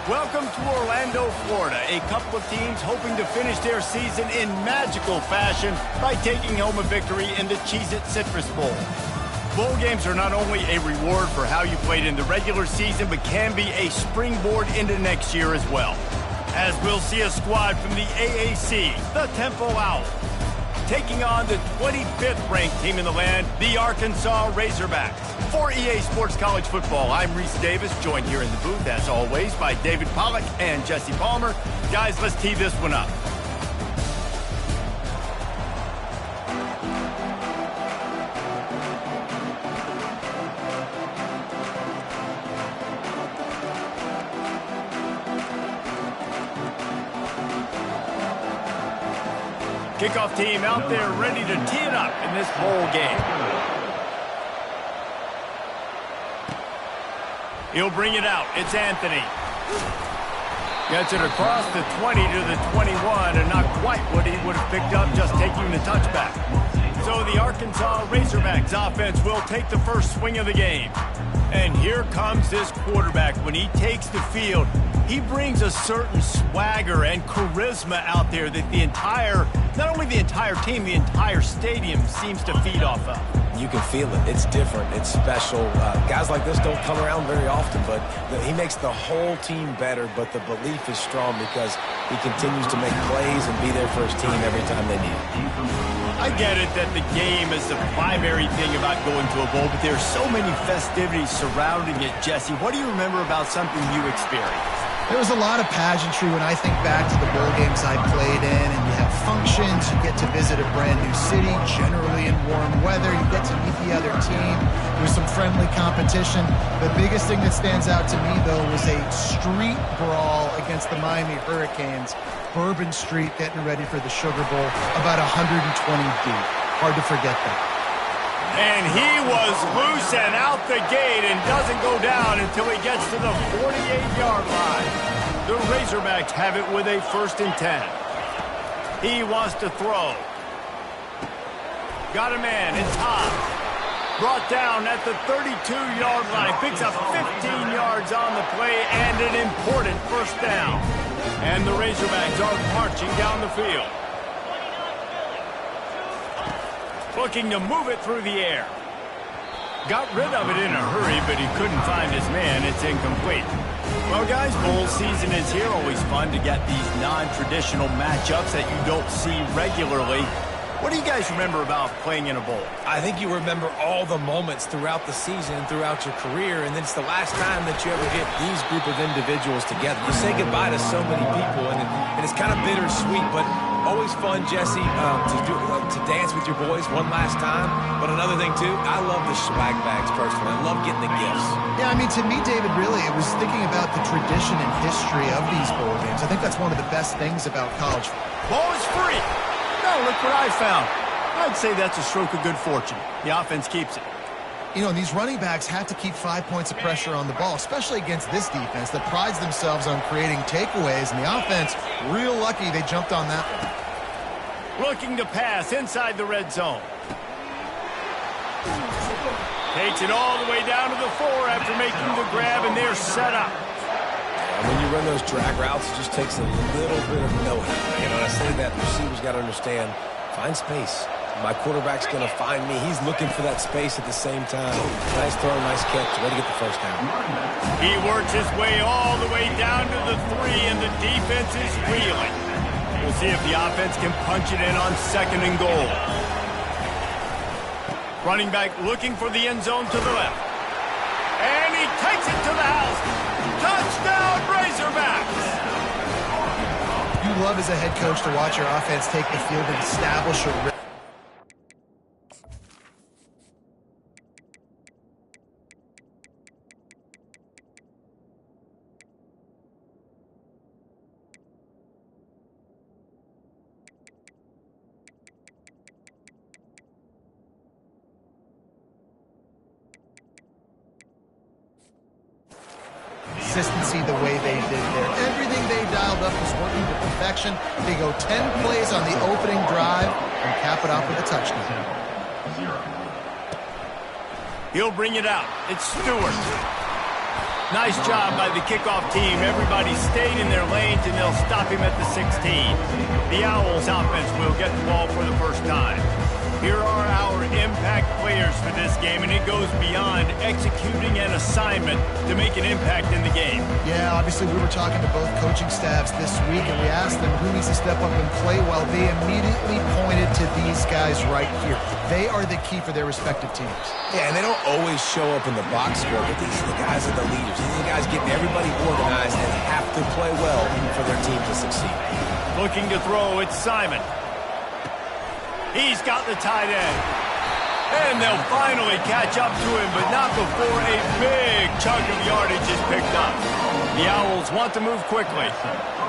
Welcome to Orlando, Florida. A couple of teams hoping to finish their season in magical fashion by taking home a victory in the Cheez-It Citrus Bowl. Bowl games are not only a reward for how you played in the regular season, but can be a springboard into next year as well. As we'll see a squad from the AAC, the Temple Owls, taking on the 25th ranked team in the land, the Arkansas Razorbacks. For EA Sports College Football, I'm Reese Davis, joined here in the booth, as always, by David Pollack and Jesse Palmer. Guys, let's tee this one up. Kickoff team out there ready to tee it up in this bowl game. He'll bring it out. It's Anthony. Gets it across the 20 to the 21, and not quite what he would have picked up just taking the touchback. So the Arkansas Razorbacks offense will take the first swing of the game. And here comes this quarterback. When he takes the field, he brings a certain swagger and charisma out there that not only the entire team, the entire stadium seems to feed off of. You can feel it. It's different. It's special. Guys like this don't come around very often, but he makes the whole team better, but the belief is strong because he continues to make plays and be there for his team every time they need it. I get it that the game is the primary thing about going to a bowl, but there's so many festivities surrounding it, Jesse. What do you remember about something you experienced? There was a lot of pageantry when I think back to the bowl games I played in, and you have functions, you get to visit a brand new city, generally in warm weather, you get to meet the other team, there's some friendly competition. The biggest thing that stands out to me, though, was a street brawl against the Miami Hurricanes, Bourbon Street, getting ready for the Sugar Bowl, about 120 deep. Hard to forget that. And he was loose and out the gate and doesn't go down until he gets to the 48-yard line. The Razorbacks have it with a 1st and 10. He wants to throw. Got a man. It's Hogs. Brought down at the 32-yard line. Picks up 15 yards on the play and an important 1st down. And the Razorbacks are marching down the field. Looking to move it through the air. Got rid of it in a hurry, but he couldn't find his man. It's incomplete. Well, guys, bowl season is here. Always fun to get these non-traditional matchups that you don't see regularly. What do you guys remember about playing in a bowl? I think you remember all the moments throughout the season and throughout your career, and then it's the last time that you ever get these group of individuals together. You say goodbye to so many people, and it's kind of bittersweet, but always fun, Jesse, to dance with your boys one last time. But another thing, too, I love the swag bags personally. I love getting the gifts. Yeah, I mean, to me, David, really, it was thinking about the tradition and history of these bowl games. I think that's one of the best things about college. Ball is free. Oh, look what I found. I'd say that's a stroke of good fortune. The offense keeps it. You know, these running backs have to keep 5 points of pressure on the ball, especially against this defense that prides themselves on creating takeaways, and the offense, real lucky they jumped on that one. Looking to pass inside the red zone. Takes it all the way down to the 4 after making the grab, and they're set up. When you run those drag routes, it just takes a little bit of know-how. You know, I say that the receivers got to understand, find space. My quarterback's going to find me. He's looking for that space at the same time. Nice throw, nice catch. Way to get the 1st down. He works his way all the way down to the 3, and the defense is reeling. We'll see if the offense can punch it in on 2nd and goal. Running back looking for the end zone to the left. And he takes it to the house. Touchdown, Razorbacks! You love as a head coach to watch your offense take the field and establish a consistency the way they did there. Everything they dialed up was working to perfection. They go 10 plays on the opening drive and cap it off with a touchdown. He'll bring it out. It's Stewart. Nice job by the kickoff team. Everybody stayed in their lanes, and they'll stop him at the 16. The Owls offense will get the ball for the first time. Here are our impact players for this game, and it goes beyond executing an assignment to make an impact in the game. Yeah, obviously we were talking to both coaching staffs this week, and we asked them who needs to step up and play well. They immediately pointed to these guys right here. They are the key for their respective teams. Yeah, and they don't always show up in the box score, but these are the guys that are the leaders. These are the guys getting everybody organized and have to play well for their team to succeed. Looking to throw, it's Simon. He's got the tight end. And they'll finally catch up to him, but not before a big chunk of yardage is picked up. The Owls want to move quickly.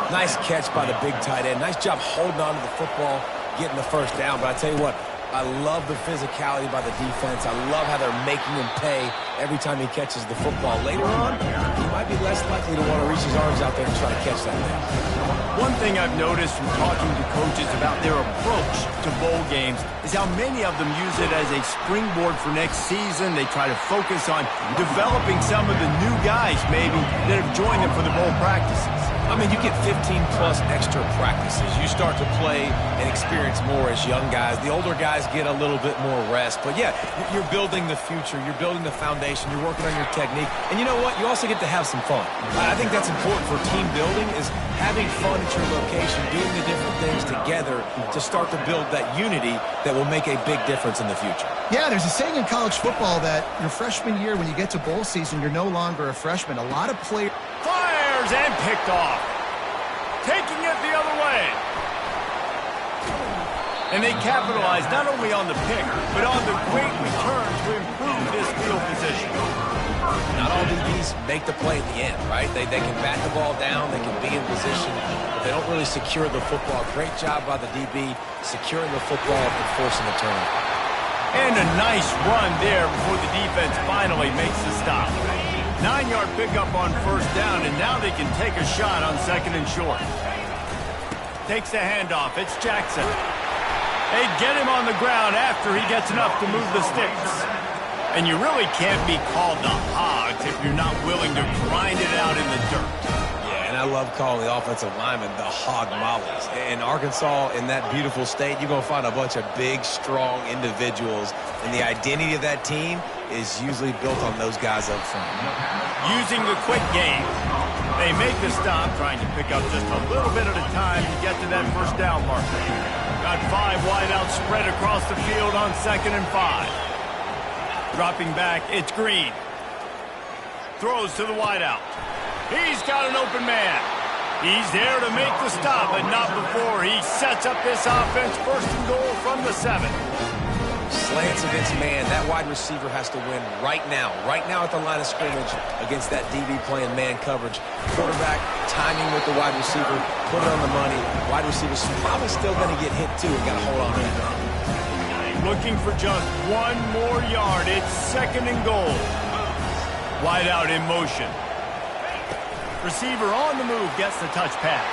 Nice catch by the big tight end. Nice job holding on to the football, getting the first down. But I tell you what, I love the physicality by the defense. I love how they're making him pay every time he catches the football. Later on, he might be less likely to want to reach his arms out there and try to catch that thing. One thing I've noticed from talking to coaches about their approach to bowl games is how many of them use it as a springboard for next season. They try to focus on developing some of the new guys, maybe, that have joined them for the bowl practices. I mean, you get 15-plus extra practices. You start to play and experience more as young guys. The older guys get a little bit more rest. But, yeah, you're building the future. You're building the foundation. You're working on your technique. And you know what? You also get to have some fun. I think that's important for team building is having fun at your location, doing the different things together to start to build that unity that will make a big difference in the future. Yeah, there's a saying in college football that your freshman year, when you get to bowl season, you're no longer a freshman. A lot of players... Fires and picked off. Taking it the other way. And they capitalize not only on the pick, but on the great return to improve this field position. Not all DBs make the play at the end, right? They can bat the ball down, they can be in position, but they don't really secure the football. Great job by the DB securing the football and forcing the turnover. And a nice run there before the defense finally makes the stop. 9-yard pickup on first down, and now they can take a shot on second and short. Takes the handoff. It's Jackson. They get him on the ground after he gets enough to move the sticks. And you really can't be called the Hogs if you're not willing to grind it out in the dirt. Yeah, and I love calling the offensive linemen the hog mollies. In Arkansas, in that beautiful state, you're going to find a bunch of big, strong individuals. And the identity of that team is usually built on those guys up front. Using the quick game. They make the stop, trying to pick up just a little bit at a time to get to that first down marker. Got 5 wideouts spread across the field on second and 5. Dropping back, it's Green. Throws to the wideout. He's got an open man. He's there to make the stop, but not before he sets up this offense. First and goal from the 7. Slants against man. That wide receiver has to win right now at the line of scrimmage against that DB playing man coverage. Quarterback, timing with the wide receiver, put it on the money. Wide receiver's probably still going to get hit too and got to hold on to that. Looking for just 1 more yard. It's second and goal. Wide out in motion. Receiver on the move gets the touch pass.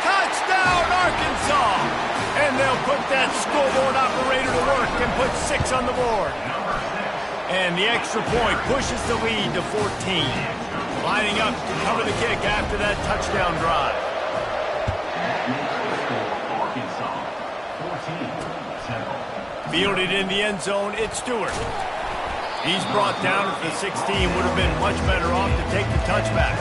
Touchdown, Arkansas! And they'll put that scoreboard operator to work and put 6 on the board. And the extra point pushes the lead to 14. Lining up to cover the kick after that touchdown drive. Fielded in the end zone, it's Stewart. He's brought down at the 16, would have been much better off to take the touchback.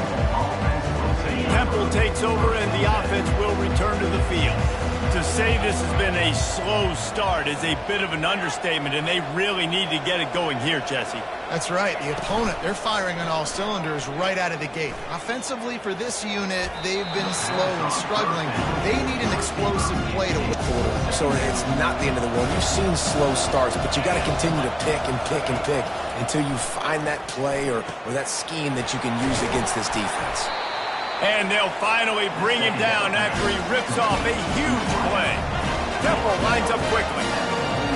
Temple takes over and the offense will return to the field. To say this has been a slow start is a bit of an understatement, and they really need to get it going here, Jesse. That's right. The opponent, they're firing on all cylinders right out of the gate. Offensively, for this unit, they've been slow and struggling. They need an explosive play to win. So it's not the end of the world. You've seen slow starts, but you got to continue to pick and pick and pick until you find that play or that scheme that you can use against this defense. And they'll finally bring him down after he rips off a huge play. Temple lines up quickly.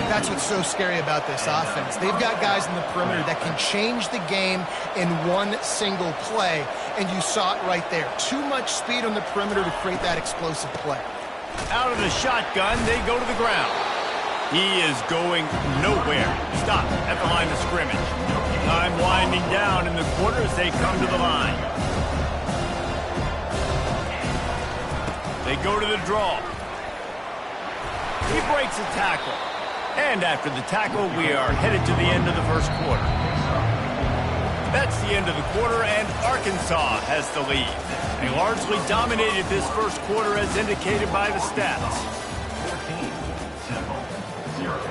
That's what's so scary about this offense. They've got guys in the perimeter that can change the game in one single play, and you saw it right there. Too much speed on the perimeter to create that explosive play. Out of the shotgun, they go to the ground. He is going nowhere. Stop at the line of scrimmage. Time winding down in the quarter as they come to the line. They go to the draw. He breaks a tackle. And after the tackle, we are headed to the end of the first quarter. That's the end of the quarter, and Arkansas has the lead. They largely dominated this first quarter as indicated by the stats. 14-0.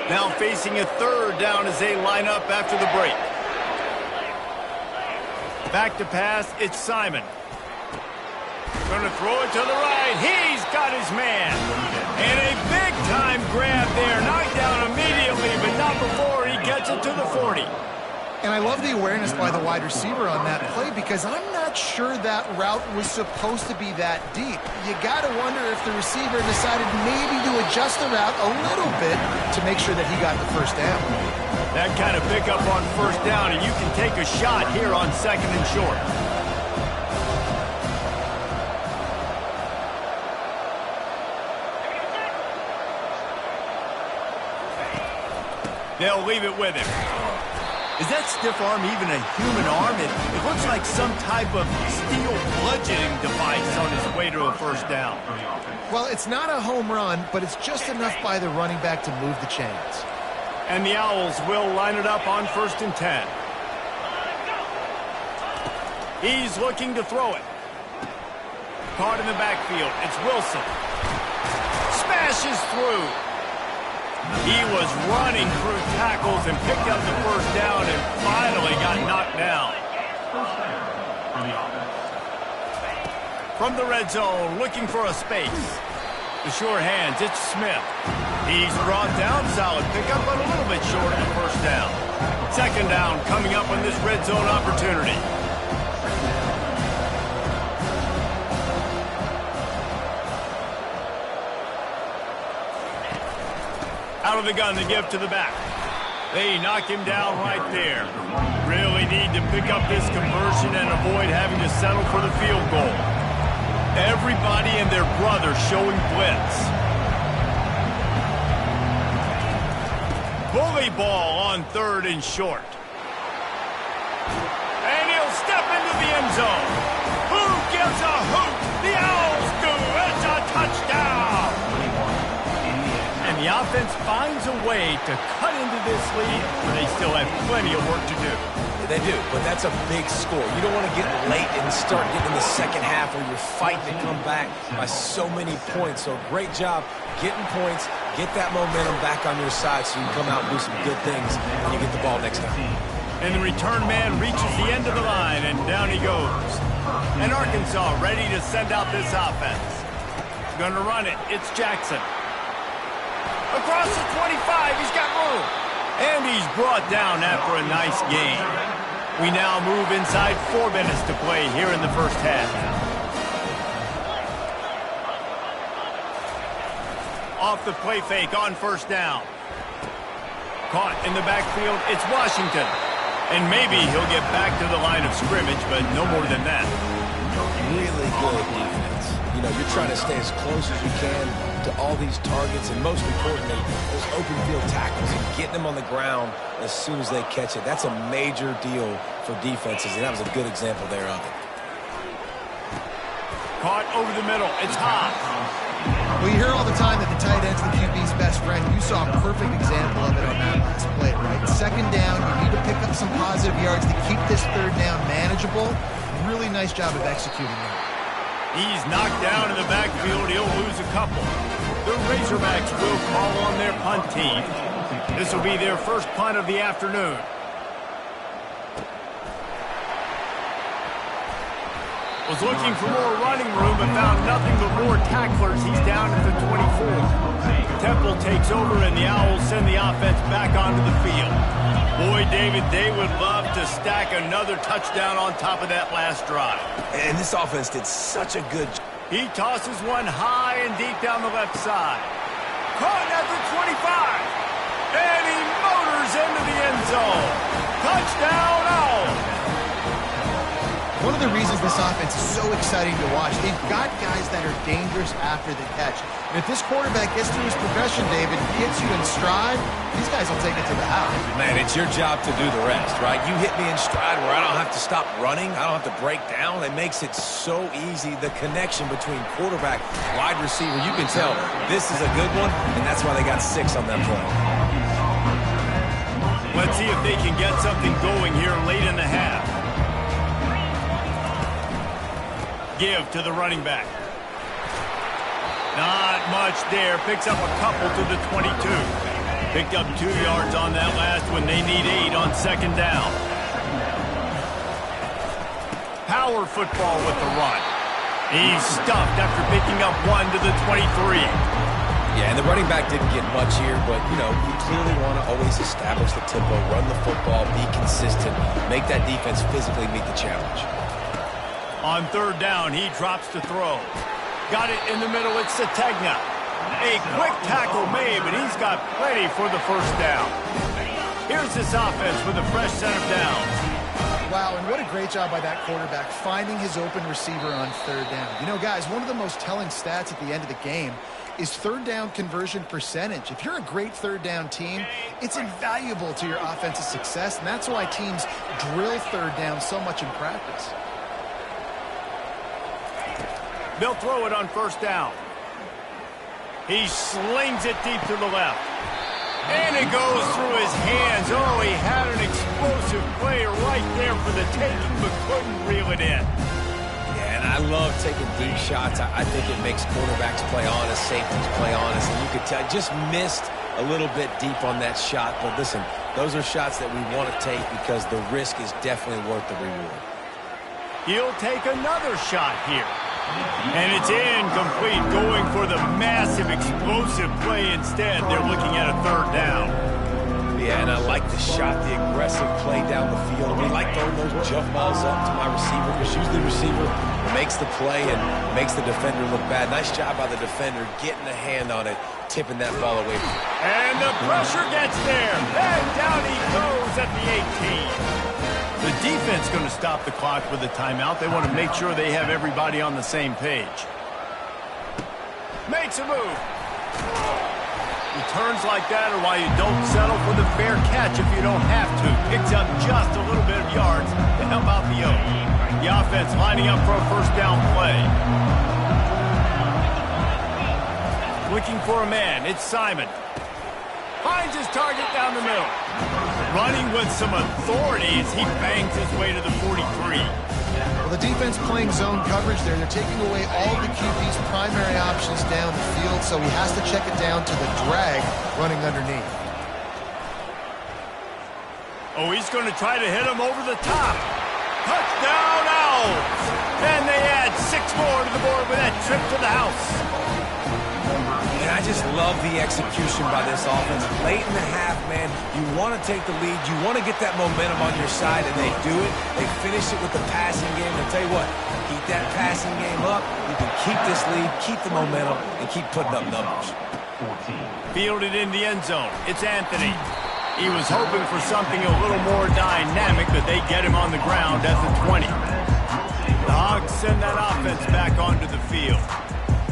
Now facing a third down as they line up after the break. Back to pass, it's Simon. Going to throw it to the right. He's got his man. And a big-time grab there. Knocked down immediately, but not before he gets it to the 40. And I love the awareness by the wide receiver on that play because I'm not sure that route was supposed to be that deep. You got to wonder if the receiver decided maybe to adjust the route a little bit to make sure that he got the first down. That kind of pickup on first down, and you can take a shot here on second and short. They'll leave it with him. Is that stiff arm even a human arm? It looks like some type of steel bludgeoning device on his way to a first down. Well, it's not a home run, but it's just enough by the running back to move the chains. And the Owls will line it up on 1st and 10. He's looking to throw it. Caught in the backfield. It's Wilson. Smashes through. He was running through tackles and picked up the first down and finally got knocked down. From the red zone, looking for a space. The sure hands, it's Smith. He's brought down, solid pickup, but a little bit short of the first down. Second down coming up on this red zone opportunity. Out of the gun to give to the back. They knock him down right there. Really need to pick up this conversion and avoid having to settle for the field goal. Everybody and their brother showing blitz. Bully ball on 3rd and short. And he'll step into the end zone. Who gives a hoot? The Owls do. It's a touchdown. And the offense finds a way to cut into this lead, but they still have plenty of work to do. They do, but that's a big score. You don't want to get late and start getting in the second half where you're fighting to come back by so many points. So great job getting points, get that momentum back on your side so you can come out and do some good things when you get the ball next time. And the return man reaches the end of the line, and down he goes. And Arkansas ready to send out this offense. Going to run it. It's Jackson. Across the 25, he's got room. And he's brought down after a nice gain. We now move inside 4 minutes to play here in the first half. Off the play fake on first down. Caught in the backfield, it's Washington. And maybe he'll get back to the line of scrimmage, but no more than that. Really good defense. You know, you're trying to stay as close as you can to all these targets, and most importantly, those open field tackles and getting them on the ground as soon as they catch it. That's a major deal for defenses, and that was a good example there of it. Caught over the middle. It's Hogs. Well, you hear all the time that the tight end's the QB's best friend. You saw a perfect example of it on that last play, right? Second down, you need to pick up some positive yards to keep this third down manageable. Really nice job of executing that. He's knocked down in the backfield. He'll lose a couple. The Razorbacks will call on their punt team. This will be their first punt of the afternoon. Was looking for more running room, but found nothing but more tacklers. He's down at the 24. Temple takes over, and the Owls send the offense back onto the field. Boy, David, they would love to stack another touchdown on top of that last drive. And this offense did such a good job. He tosses one high and deep down the left side. Caught at the 25. And he motors into the end zone. Touchdown, Owls. One of the reasons this offense is so exciting to watch, they've got guys that are dangerous after the catch. And if this quarterback gets through his progression, David, hits you in stride, these guys will take it to the house. Man, it's your job to do the rest, right? You hit me in stride where I don't have to stop running. I don't have to break down. It makes it so easy. The connection between quarterback, wide receiver, you can tell this is a good one, and that's why they got 6 on that play. Let's see if they can get something going here late in the half. Give to the running back. Not much there. Picks up a couple to the 22. Picked up 2 yards on that last one. They need 8 on second down. Power football with the run. He's stuffed after picking up 1 to the 23. Yeah, and the running back didn't get much here, but, you know, you clearly want to always establish the tempo, run the football, be consistent, make that defense physically meet the challenge. On third down, he drops to throw. Got it in the middle. It's Sategna. A quick tackle made, but he's got plenty for the first down. Here's this offense with a fresh set of downs. Wow, and what a great job by that quarterback finding his open receiver on third down. You know, guys, one of the most telling stats at the end of the game is third down conversion percentage. If you're a great third down team, it's invaluable to your offensive success, and that's why teams drill third down so much in practice. They'll throw it on first down. He slings it deep to the left. And it goes through his hands. Oh, he had an explosive play right there for the taking, but couldn't reel it in. Yeah, and I love taking deep shots. I think it makes quarterbacks play honest, safeties play honest. And you could tell, just missed a little bit deep on that shot. But listen, those are shots that we want to take because the risk is definitely worth the reward. He'll take another shot here. And it's incomplete, going for the massive explosive play instead. They're looking at a third down. Yeah, and I like the shot, the aggressive play down the field. We like throwing those jump balls up to my receiver because usually the receiver makes the play and makes the defender look bad. Nice job by the defender getting a hand on it, tipping that ball away from him. And the pressure gets there. And down he goes at the 18. The defense going to stop the clock with a timeout. They want to make sure they have everybody on the same page. Makes a move. Returns like that are why you don't settle for the fair catch if you don't have to. Picks up just a little bit of yards to help out the Oaks. The offense lining up for a first down play. Looking for a man. It's Simon. Finds his target down the middle. Running with some authority as he bangs his way to the 43. Well, the defense playing zone coverage there. They're taking away all the QB's primary options down the field, so he has to check it down to the drag running underneath. Oh, he's going to try to hit him over the top. Touchdown, Owls! And they add 6 more to the board with that trip to the house. And I just love the execution by this offense. Late in the half, man, you want to take the lead. You want to get that momentum on your side, and they do it. They finish it with the passing game. I'll tell you what, keep that passing game up. You can keep this lead, keep the momentum, and keep putting up numbers. Fielded in the end zone. It's Anthony. He was hoping for something a little more dynamic, but they get him on the ground at the 20. The Hogs send that offense back onto the field.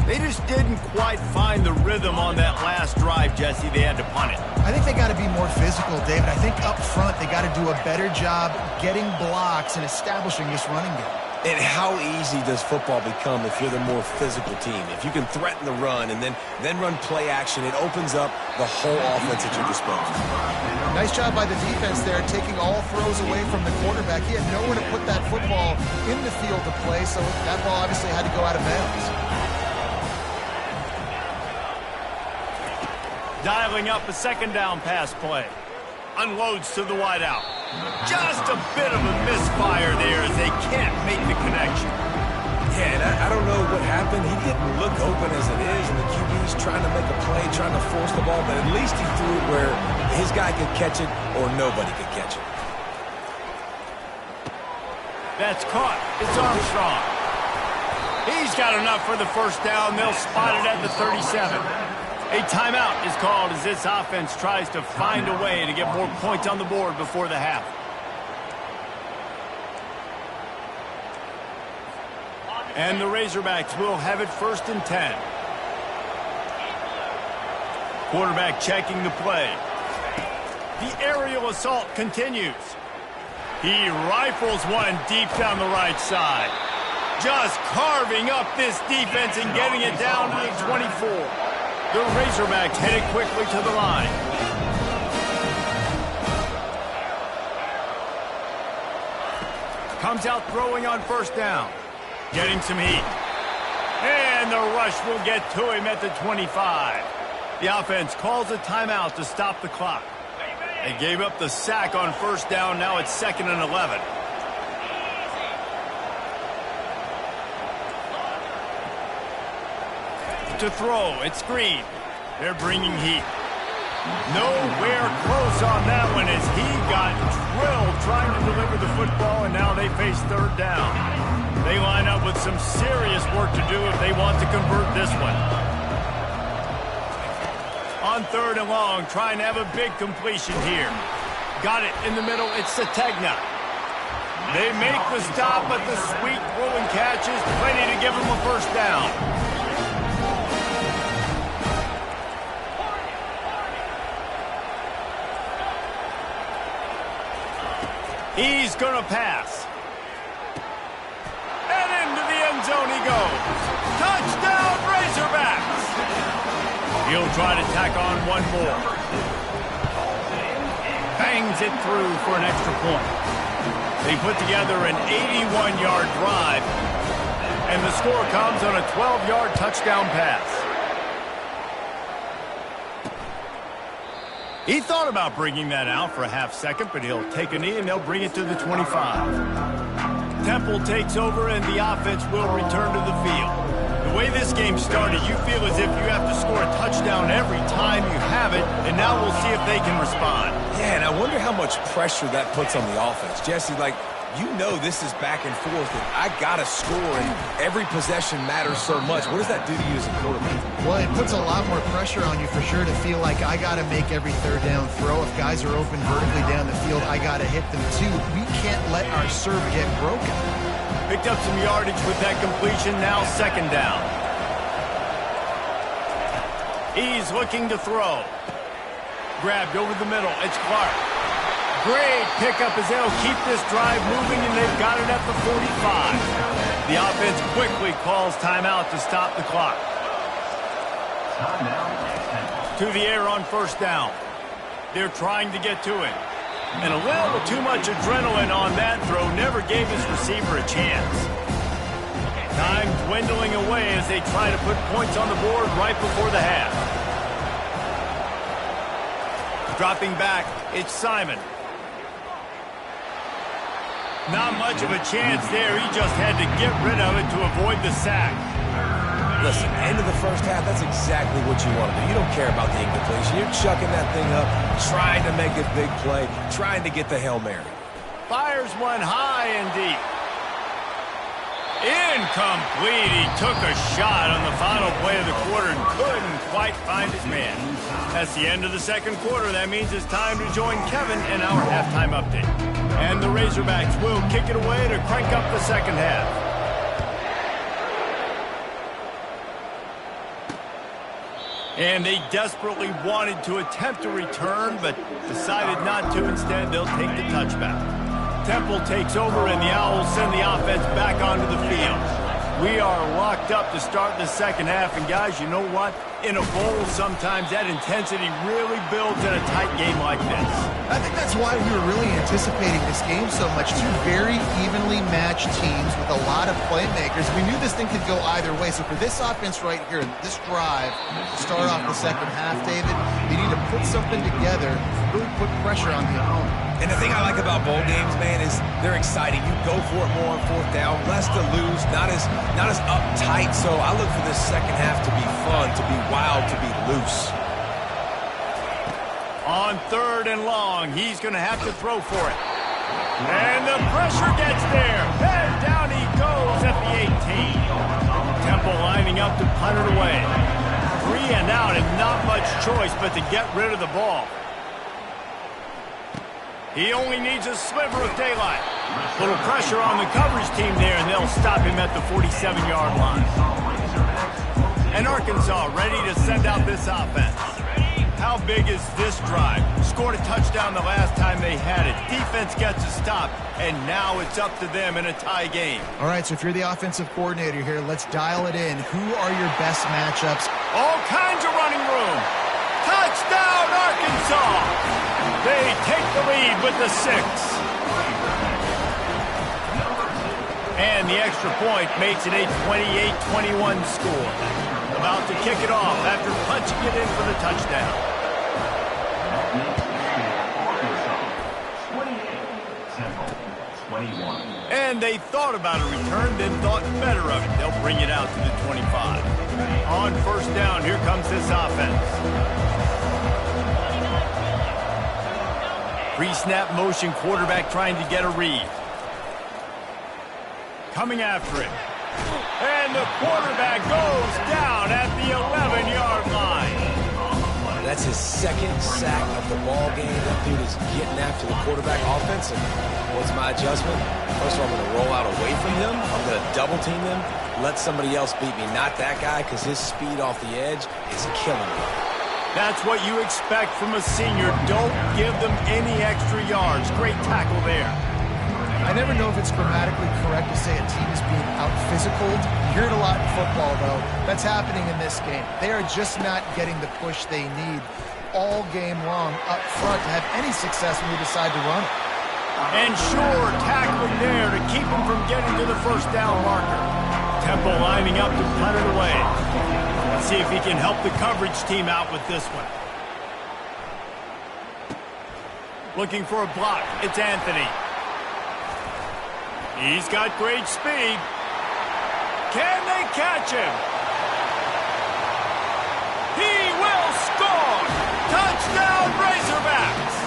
They just didn't quite find the rhythm on that last drive, Jesse. They had to punt it. I think they got to be more physical, David. I think up front they got to do a better job getting blocks and establishing this running game. And how easy does football become if you're the more physical team? If you can threaten the run and then run play action, it opens up the whole offense at your disposal. Nice job by the defense there, taking all throws away from the quarterback. He had nowhere to put that football in the field to play, so that ball obviously had to go out of bounds. Dialing up a second down pass play. Unloads to the wideout. Just a bit of a misfire there as they can't make the connection. Yeah, and I don't know what happened. He didn't look open as it is, and the QB's trying to make a play, trying to force the ball, but at least he threw it where his guy could catch it or nobody could catch it. That's caught. It's Armstrong. He's got enough for the first down. They'll spot it at the 37. A timeout is called as this offense tries to find a way to get more points on the board before the half. And the Razorbacks will have it 1st and 10. Quarterback checking the play. The aerial assault continues. He rifles one deep down the right side. Just carving up this defense and getting it down to the 24. The Razorbacks headed quickly to the line. Comes out throwing on 1st down. Getting some heat. And the rush will get to him at the 25. The offense calls a timeout to stop the clock. They gave up the sack on 1st down. Now it's 2nd and 11. To throw, it's Green. They're bringing heat. Nowhere close on that one as he got drilled trying to deliver the football, and now they face 3rd down. They line up with some serious work to do if they want to convert this one. On 3rd and long, trying to have a big completion here. Got it in the middle, it's Sategna. They make the stop, but the sweet throw and catch is plenty to give them a 1st down. He's going to pass. And into the end zone he goes. Touchdown, Razorbacks! He'll try to tack on one more. Bangs it through for an extra point. They put together an 81-yard drive, and the score comes on a 12-yard touchdown pass. He thought about bringing that out for a half second, but he'll take a knee and they'll bring it to the 25. Temple takes over and the offense will return to the field. The way this game started, you feel as if you have to score a touchdown every time you have it, and now we'll see if they can respond. Yeah, and I wonder how much pressure that puts on the offense. Jesse, like, you know this is back and forth, and I got to score, and every possession matters so much. What does that do to you as a quarterback? Well, it puts a lot more pressure on you for sure to feel like I got to make every 3rd down throw. If guys are open vertically down the field, I got to hit them too. We can't let our serve get broken. Picked up some yardage with that completion, now 2nd down. He's looking to throw. Grabbed over the middle, it's Clark. Great pickup as they'll keep this drive moving, and they've got it at the 45. The offense quickly calls timeout to stop the clock. To the air on 1st down. They're trying to get to him. And a little too much adrenaline on that throw never gave his receiver a chance. Time dwindling away as they try to put points on the board right before the half. Dropping back, it's Simon. Not much of a chance there. He just had to get rid of it to avoid the sack. Listen, end of the 1st half, that's exactly what you want to do. You don't care about the incompletion. You're chucking that thing up, trying to make a big play, trying to get the Hail Mary. Fires one high and deep. Incomplete. He took a shot on the final play of the quarter and couldn't quite find his man. That's the end of the 2nd quarter. That means it's time to join Kevin in our halftime update. And the Razorbacks will kick it away to crank up the 2nd half. And they desperately wanted to attempt a return, but decided not to. Instead, they'll take the touchback. Temple takes over, and the Owls send the offense back onto the field. We are locked up to start the 2nd half, and guys, you know what? In a bowl, sometimes that intensity really builds in a tight game like this. I think that's why we were really anticipating this game so much. Two very evenly matched teams with a lot of playmakers. We knew this thing could go either way. So for this offense right here, this drive, to start off the 2nd half, David, they need to put something together, really put pressure on the opponent. And the thing I like about bowl games, man, is they're exciting. You go for it more on 4th down, less to lose, not as uptight. So I look for this 2nd half to be fun, to be wild, to be loose. On 3rd and long, he's going to have to throw for it. And the pressure gets there. And down he goes at the 18. Temple lining up to punt it away. 3 and out, and not much choice but to get rid of the ball. He only needs a sliver of daylight. Little pressure on the coverage team there, and they'll stop him at the 47-yard line. And Arkansas ready to send out this offense. How big is this drive? Scored a touchdown the last time they had it. Defense gets a stop, and now it's up to them in a tie game. All right, so if you're the offensive coordinator here, let's dial it in. Who are your best matchups? All kinds of running room. Touchdown, Arkansas! They take the lead with the 6. And the extra point makes it a 28-21 score. About to kick it off after punching it in for the touchdown. And they thought about a return, then thought better of it. They'll bring it out to the 25. On first down, here comes this offense. Pre-snap motion, quarterback trying to get a read. Coming after it. And the quarterback goes down at the 11-yard line. That's his second sack of the ball game. That dude is getting after the quarterback offense. And what's my adjustment? First of all, I'm going to roll out away from him. I'm going to double team him. Let somebody else beat me, not that guy, because his speed off the edge is killing me. That's what you expect from a senior. Don't give them any extra yards. Great tackle there. I never know if it's grammatically correct to say a team is being out-physicaled. You hear it a lot in football, though. That's happening in this game. They are just not getting the push they need all game long up front to have any success when we decide to run it. And sure, tackling there to keep him from getting to the first down marker. Temple lining up to punt it away. Let's see if he can help the coverage team out with this one. Looking for a block. It's Anthony. He's got great speed. Can they catch him? He will score! Touchdown, Razorbacks!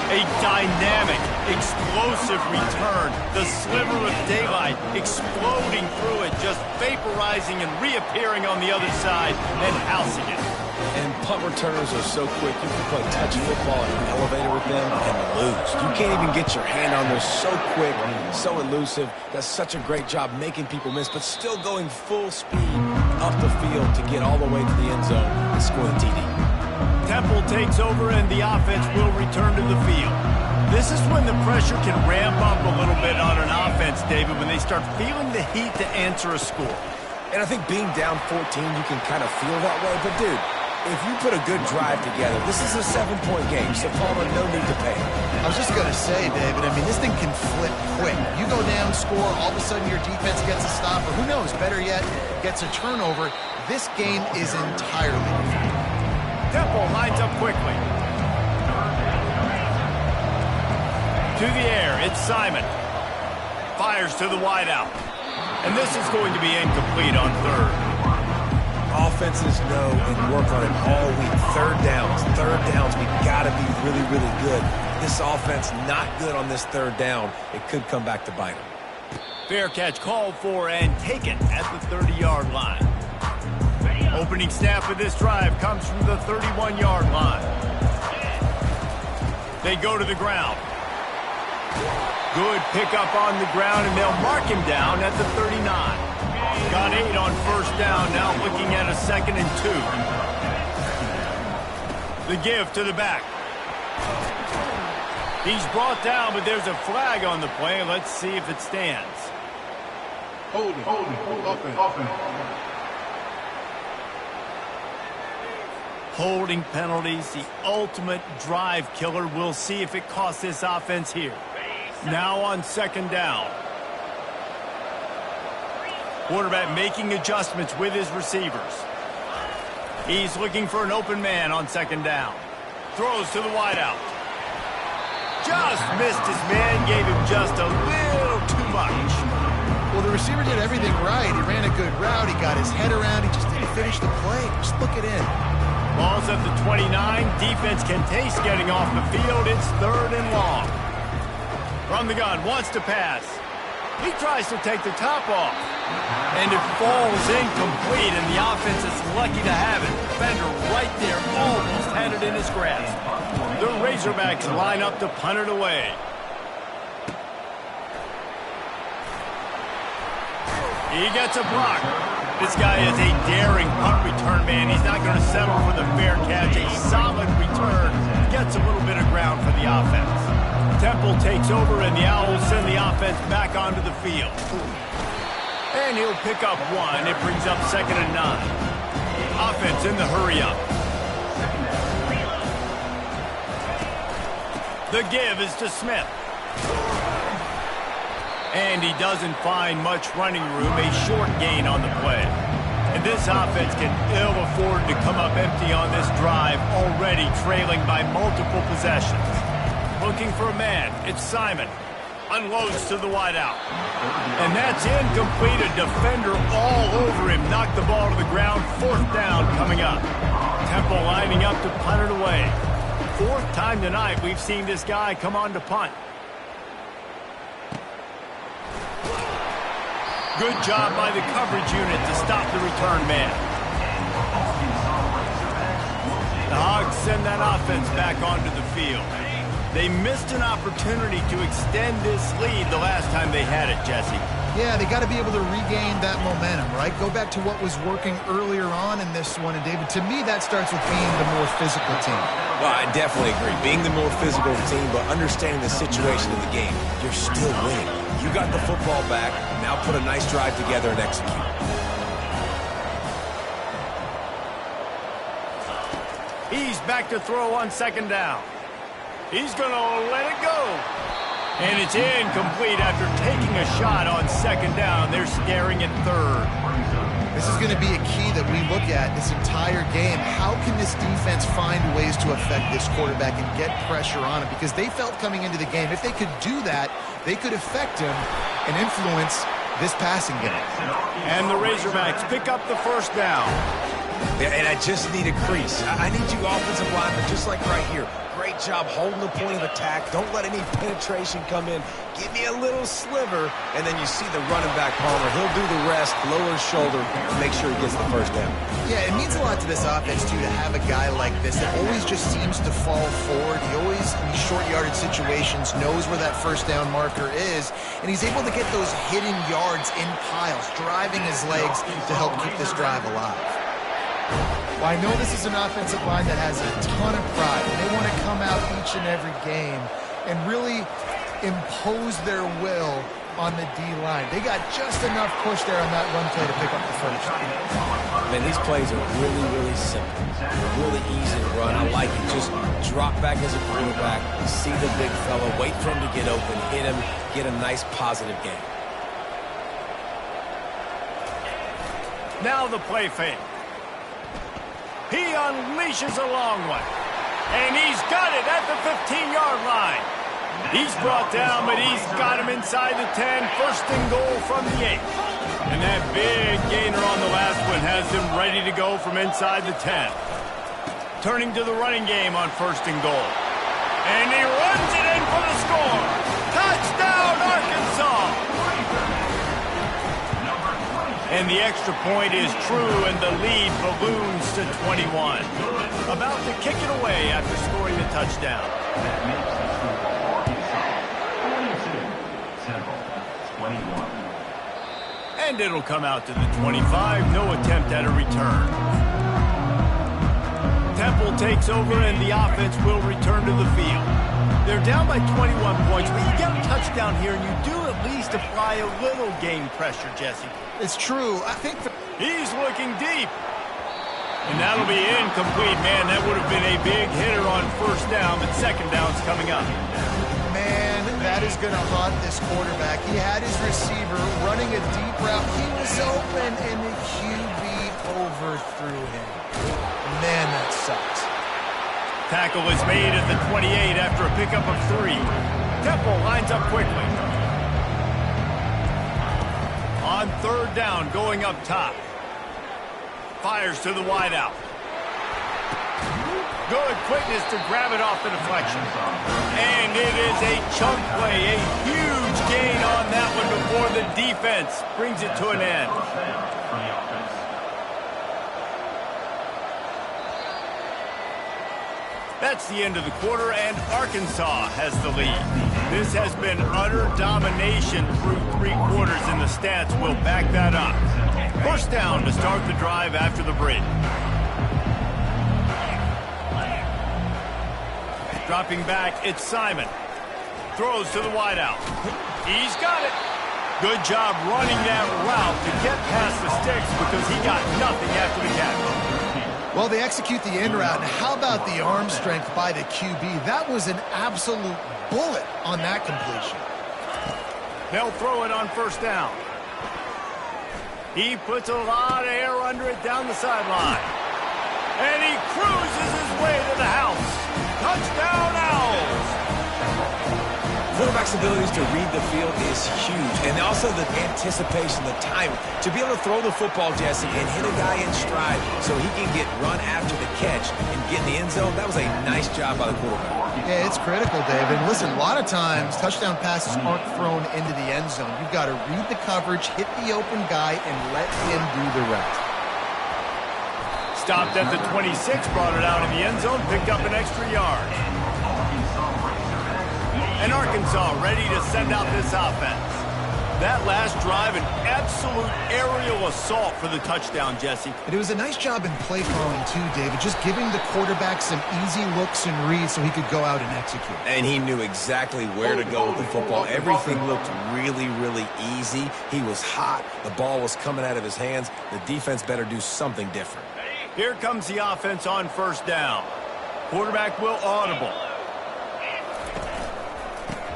A dynamic, explosive return. The sliver of daylight exploding through it, just vaporizing and reappearing on the other side and housing it. And punt returners are so quick. You can play touch football in an elevator with them and lose. You can't even get your hand on them. So quick, so elusive. Does such a great job making people miss, but still going full speed up the field to get all the way to the end zone and score the TD. Temple takes over and the offense will return to the field. This is when the pressure can ramp up a little bit on an offense, David, when they start feeling the heat to answer a score. And I think being down 14, you can kind of feel that way. But, dude, if you put a good drive together, this is a 7-point game, so Palmer, no need to pay. I was just going to say, David, I mean, this thing can flip quick. You go down, score, all of a sudden your defense gets a stop, or who knows, better yet, gets a turnover. This game is entirely different. Temple lines up quickly. To the air, it's Simon. Fires to the wideout. And this is going to be incomplete on third. Offenses know and work on it all week. Third downs, we got to be really, really good. This offense not good on this third down. It could come back to bite them. Fair catch called for and taken at the 30-yard line. Opening snap of this drive comes from the 31-yard line. They go to the ground. Good pickup on the ground, and they'll mark him down at the 39. Got 8 on first down, now looking at a 2nd and 2. The give to the back. He's brought down, but there's a flag on the play. Let's see if it stands. Holding, Holding penalties, the ultimate drive killer. We'll see if it costs this offense here. Now on 2nd down. Quarterback making adjustments with his receivers. He's looking for an open man on 2nd down. Throws to the wideout. Just missed his man, gave him just a little too much. Well, the receiver did everything right. He ran a good route. He got his head around. He just didn't finish the play. Just look it in. Ball's at the 29. Defense can taste getting off the field. It's 3rd and long. From the gun, wants to pass. He tries to take the top off. And it falls incomplete, and the offense is lucky to have it. Defender right there, almost had it in his grasp. The Razorbacks line up to punt it away. He gets a block. This guy is a daring punt return man. He's not going to settle for the fair catch. A solid return gets a little bit of ground for the offense. Temple takes over, and the Owls send the offense back onto the field. And he'll pick up one. It brings up 2nd and 9. Offense in the hurry-up. The give is to Smith. And he doesn't find much running room, a short gain on the play. And this offense can ill afford to come up empty on this drive, already trailing by multiple possessions. Looking for a man, it's Simon. Unloads to the wideout. And that's incomplete, a defender all over him. Knocked the ball to the ground, 4th down coming up. Temple lining up to punt it away. 4th time tonight we've seen this guy come on to punt. Good job by the coverage unit to stop the return man. The Hogs send that offense back onto the field. They missed an opportunity to extend this lead the last time they had it, Jesse. Yeah, they got to be able to regain that momentum, right? Go back to what was working earlier on in this one. And, David, to me, that starts with being the more physical team. Well, I definitely agree. Being the more physical team, but understanding the situation of the game. You're still winning. You got the football back. Now put a nice drive together and execute. He's back to throw on 2nd down. He's going to let it go. And it's incomplete after taking a shot on 2nd down. They're staring at 3rd. This is going to be a key that we look at this entire game. How can this defense find ways to affect this quarterback and get pressure on him? Because they felt coming into the game, if they could do that, they could affect him and influence this passing game. And the Razorbacks pick up the 1st down. Yeah, and I just need a crease. I need you offensive linemen, just like right here. Great job holding the point of attack. Don't let any penetration come in. Give me a little sliver, and then you see the running back, Palmer. He'll do the rest, lower his shoulder, and make sure he gets the 1st down. Yeah, it means a lot to this offense, too, to have a guy like this that always just seems to fall forward. He always, in these short yardage situations, knows where that 1st down marker is, and he's able to get those hidden yards in piles, driving his legs to help keep this drive alive. Well, I know this is an offensive line that has a ton of pride. They want to come out each and every game and really impose their will on the D-line. They got just enough push there on that run play to pick up the 1st. Man, these plays are really, really simple. Really easy to run. I like it. Just drop back as a quarterback, see the big fella, wait for him to get open, hit him, get a nice positive game. Now the play fake. He unleashes a long one. And he's got it at the 15-yard line. He's brought down, but he's got him inside the 10. 1st and goal from the 8. And that big gainer on the last one has him ready to go from inside the 10. Turning to the running game on 1st and goal. And he runs it in for the score. Touchdown, Arkansas! And the extra point is true, and the lead balloons to 21. About to kick it away after scoring the touchdown. And it'll come out to the 25. No attempt at a return. Temple takes over, and the offense will return to the field. They're down by 21 points, but you get a touchdown here, and you do at least apply a little game pressure, Jesse. It's true. I think he's looking deep. And that'll be incomplete, man. That would have been a big hitter on 1st down, but 2nd down's coming up. Man, that is going to haunt this quarterback. He had his receiver running a deep route. He was open, and the QB overthrew him. Man, that sucks. Tackle is made at the 28 after a pickup of 3. Temple lines up quickly. On 3rd down, going up top. Fires to the wideout. Good quickness to grab it off the deflection. And it is a chunk play, a huge gain on that one before the defense brings it to an end. That's the end of the quarter, and Arkansas has the lead. This has been utter domination through 3 quarters, and the stats will back that up. First down to start the drive after the break. Dropping back, it's Simon. Throws to the wideout. He's got it. Good job running that route to get past the sticks because he got nothing after the catch. Well, they execute the in route, and how about the arm strength by the QB? That was an absolute bullet on that completion. They'll throw it on first down. He puts a lot of air under it down the sideline. And he cruises his way to the house. Touchdown, Owls! Quarterback's abilities to read the field is huge. And also the anticipation, the timing. To be able to throw the football, Jesse, and hit a guy in stride so he can get run after the catch and get in the end zone, that was a nice job by the quarterback. Yeah, it's critical, David. Listen, a lot of times touchdown passes aren't thrown into the end zone. You've got to read the coverage, hit the open guy, and let him do the rest. Stopped at the 26, brought it out in the end zone, picked up an extra yard. And Arkansas ready to send out this offense. That last drive, an absolute aerial assault for the touchdown, Jesse. But it was a nice job in play calling too, David, just giving the quarterback some easy looks and reads so he could go out and execute. And he knew exactly where to go with the football. Everything looked really, really easy. He was hot. The ball was coming out of his hands. The defense better do something different. Here comes the offense on first down. Quarterback will audible.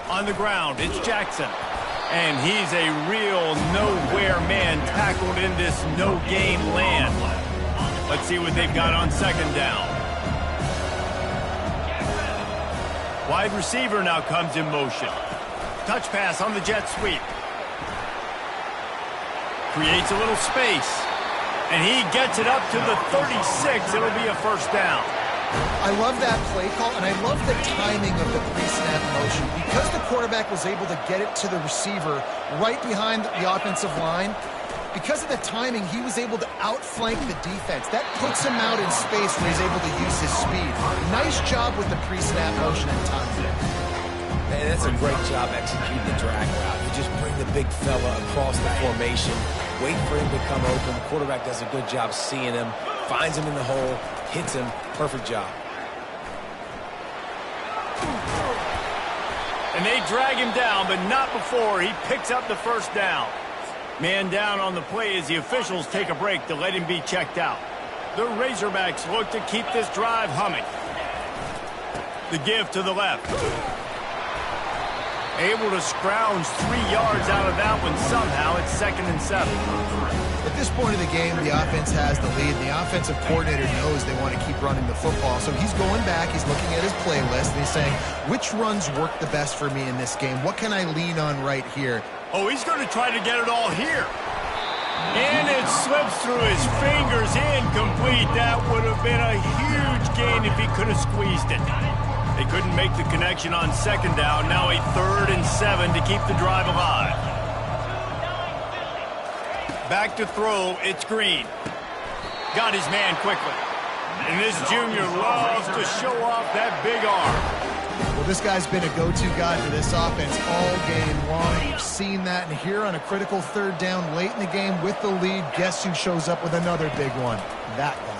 On the ground, it's Jackson. And he's a real nowhere man tackled in this no-game land. Let's see what they've got on second down. Wide receiver now comes in motion. Touch pass on the jet sweep. Creates a little space. And he gets it up to the 36. It'll be a first down. I love that play call, and I love the timing of the pre-snap motion. Because the quarterback was able to get it to the receiver right behind the offensive line, because of the timing, he was able to outflank the defense. That puts him out in space where he's able to use his speed. Nice job with the pre-snap motion and timing. Man, that's a great job executing the drag route. You just bring the big fella across the formation, wait for him to come open. The quarterback does a good job seeing him, finds him in the hole, hits him. Perfect job. And they drag him down, but not before he picks up the first down. Man down on the play as the officials take a break to let him be checked out. The Razorbacks look to keep this drive humming. The give to the left. Able to scrounge 3 yards out of that one somehow. It's 2nd and 7. At this point of the game, the offense has the lead. The offensive coordinator knows they want to keep running the football. So he's going back, he's looking at his playlist, and he's saying, which runs work the best for me in this game? What can I lean on right here? Oh, he's going to try to get it all here. And it slips through his fingers, incomplete. That would have been a huge gain if he could have squeezed it. They couldn't make the connection on second down. Now a 3rd and 7 to keep the drive alive. Back to throw, it's Green. Got his man quickly. And this junior loves to show off that big arm. Well, this guy's been a go-to guy for this offense all game long. You've seen that, and here on a critical 3rd down late in the game with the lead, guess who shows up with another big one? That guy.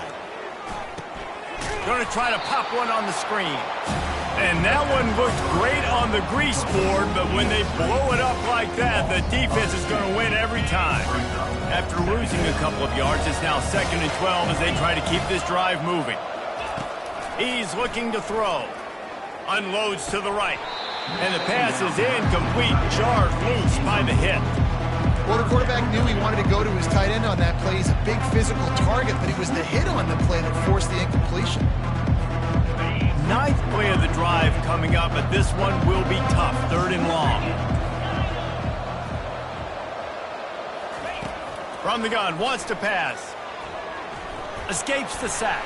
Going to try to pop one on the screen. And that one looked great on the grease board, but when they blow it up like that, the defense is going to win every time. After losing a couple of yards, it's now 2nd and 12 as they try to keep this drive moving. He's looking to throw. Unloads to the right. And the pass is incomplete, jarred loose by the hit. Well, the quarterback knew he wanted to go to his tight end on that play. He's a big physical target, but it was the hit on the play that forced the incompletion. 9th play of the drive coming up, but this one will be tough. 3rd and long. From the gun, wants to pass. Escapes the sack.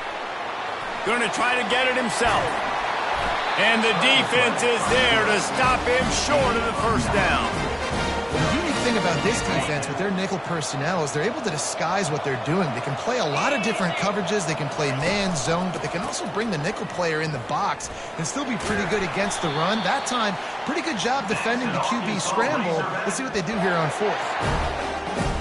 Going to try to get it himself. And the defense is there to stop him short of the first down. The unique thing about this defense with their nickel personnel is they're able to disguise what they're doing. They can play a lot of different coverages. They can play man, zone, but they can also bring the nickel player in the box and still be pretty good against the run. That time, pretty good job defending the QB scramble. Let's see what they do here on fourth.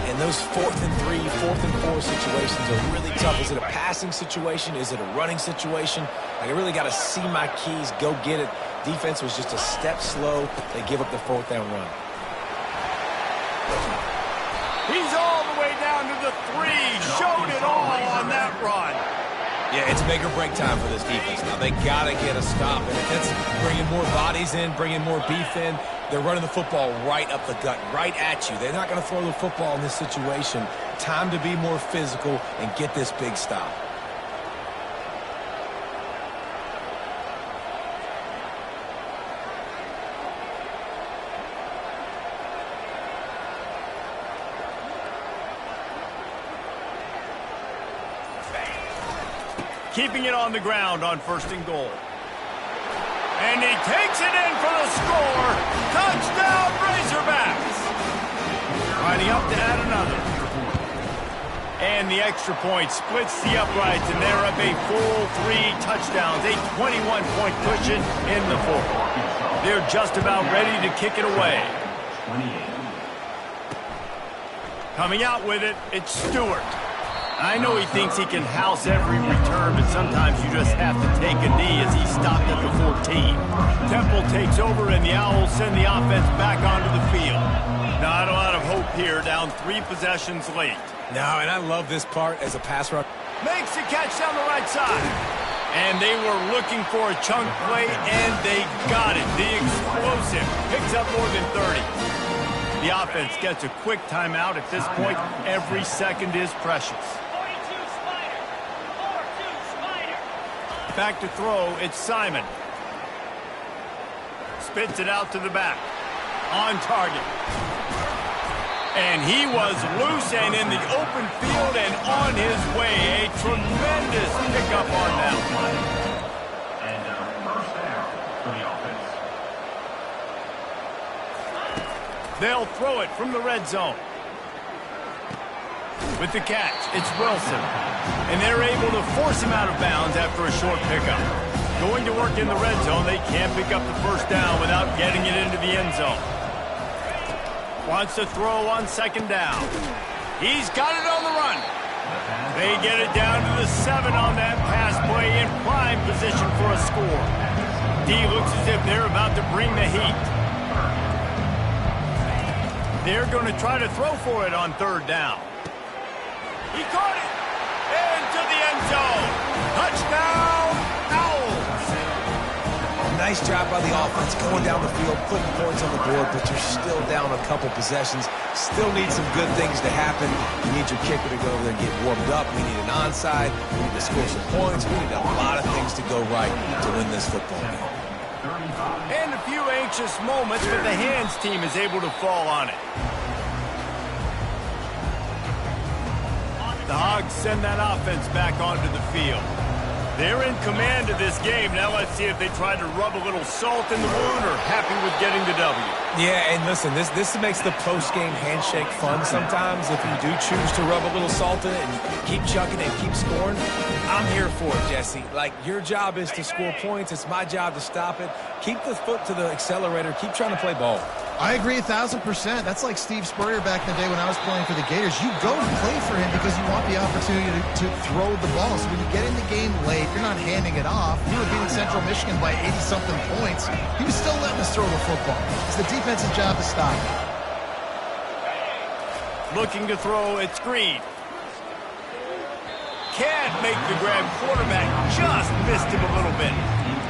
And those 4th and 3, 4th and 4 situations are really tough. Is it a passing situation? Is it a running situation? Like, I really got to see my keys, go get it. Defense was just a step slow. They give up the 4th down run. He's all the way down to the 3. Showed it all on that run. Yeah, it's make or break time for this defense. Now, they got to get a stop. And if it's bringing more bodies in, bringing more beef in, they're running the football right up the gut, right at you. They're not going to throw the football in this situation. Time to be more physical and get this big stop. Keeping it on the ground on 1st and goal. And he takes it in for the score. Touchdown, Razorbacks. Lining up to add another. And the extra point splits the uprights, and they're up a full 3 touchdowns, a 21-point cushion in the 4th. They're just about ready to kick it away. Coming out with it, it's Stewart. I know he thinks he can house every return, but sometimes you just have to take a knee as he stopped at the 14. Temple takes over, and the Owls send the offense back onto the field. Not a lot of hope here, down 3 possessions late. No, and I love this part as a pass rush. Makes the catch down the right side. And they were looking for a chunk play, and they got it. The explosive picks up more than 30. The offense gets a quick timeout. At this point, every second is precious. Back to throw, it's Simon. Spits it out to the back. On target. And he was loose and in the open field and on his way. A tremendous pickup on that one. And first down for the offense. They'll throw it from the red zone. With the catch, it's Wilson. And they're able to force him out of bounds after a short pickup. Going to work in the red zone, they can't pick up the 1st down without getting it into the end zone. Wants to throw on 2nd down. He's got it on the run. They get it down to the 7 on that pass play in prime position for a score. D looks as if they're about to bring the heat. They're going to try to throw for it on 3rd down. He caught it into the end zone. Touchdown, Owls. Nice job by the offense going down the field, putting points on the board, but you're still down a couple possessions. Still need some good things to happen. You need your kicker to go over there and get warmed up. We need an onside. We need to score some points. We need a lot of things to go right to win this football game. And a few anxious moments, but the hands team is able to fall on it. The Hogs send that offense back onto the field. They're in command of this game. Now let's see if they try to rub a little salt in the wound or happy with getting the W. Yeah, and listen, this makes the post-game handshake fun sometimes. If you do choose to rub a little salt in it and keep chucking and keep scoring, I'm here for it, Jesse. Like, your job is to score points. It's my job to stop it. Keep the foot to the accelerator. Keep trying to play ball. I agree 1,000%. That's like Steve Spurrier back in the day when I was playing for the Gators. You go and play for him because you want the opportunity to throw the ball. So when you get in the game late, you're not handing it off. We were beating Central Michigan by 80-something points. He was still letting us throw the football. It's the defensive job to stop it. Looking to throw, it's Green. Can't make the grab. Quarterback just missed him a little bit.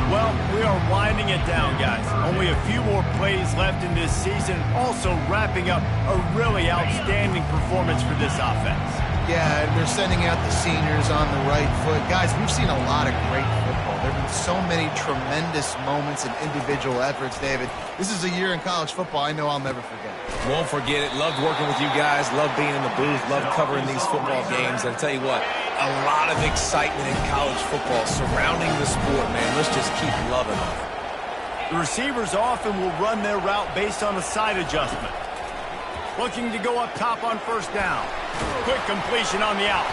Well, we are winding it down, guys. Only a few more plays left in this season. Also wrapping up a really outstanding performance for this offense. Yeah, and they're sending out the seniors on the right foot. Guys, we've seen a lot of great football. There have been so many tremendous moments and individual efforts, David. This is a year in college football I know I'll never forget. Won't forget it. Loved working with you guys. Loved being in the booth. Loved covering these football games. And I'll tell you what, a lot of excitement in college football surrounding the sport, man. Let's just keep loving on it. The receivers often will run their route based on a side adjustment. Looking to go up top on first down. Quick completion on the out.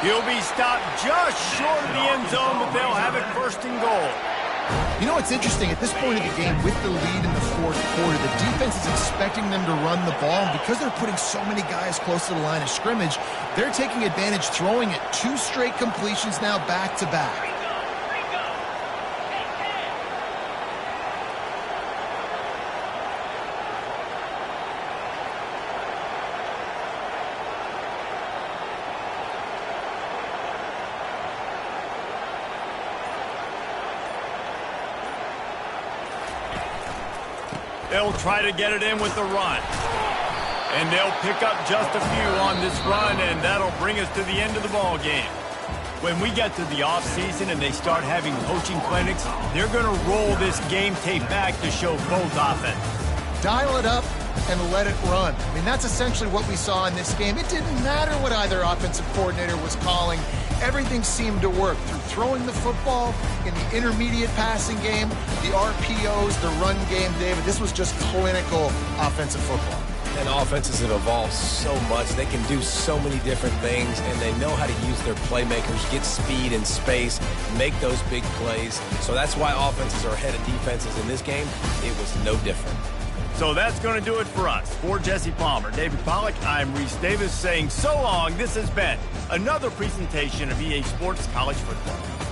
He'll be stopped just short of the end zone, but they'll have it first and goal. You know what's interesting? At this point of the game, with the lead in the fourth quarter, the defense is expecting them to run the ball. And because they're putting so many guys close to the line of scrimmage, they're taking advantage, throwing it 2 straight completions now back-to-back. They'll try to get it in with the run. And they'll pick up just a few on this run, and that'll bring us to the end of the ball game. When we get to the offseason and they start having coaching clinics, they're going to roll this game tape back to show both offense. Dial it up and let it run. I mean, that's essentially what we saw in this game. It didn't matter what either offensive coordinator was calling. Everything seemed to work through throwing the football, in the intermediate passing game, the RPOs, the run game, David. This was just clinical offensive football. And offenses have evolved so much. They can do so many different things, and they know how to use their playmakers, get speed and space, make those big plays. So that's why offenses are ahead of defenses in this game. It was no different. So that's going to do it for us. For Jesse Palmer, David Pollack, I'm Reese Davis saying so long. This has been another presentation of EA Sports College Football.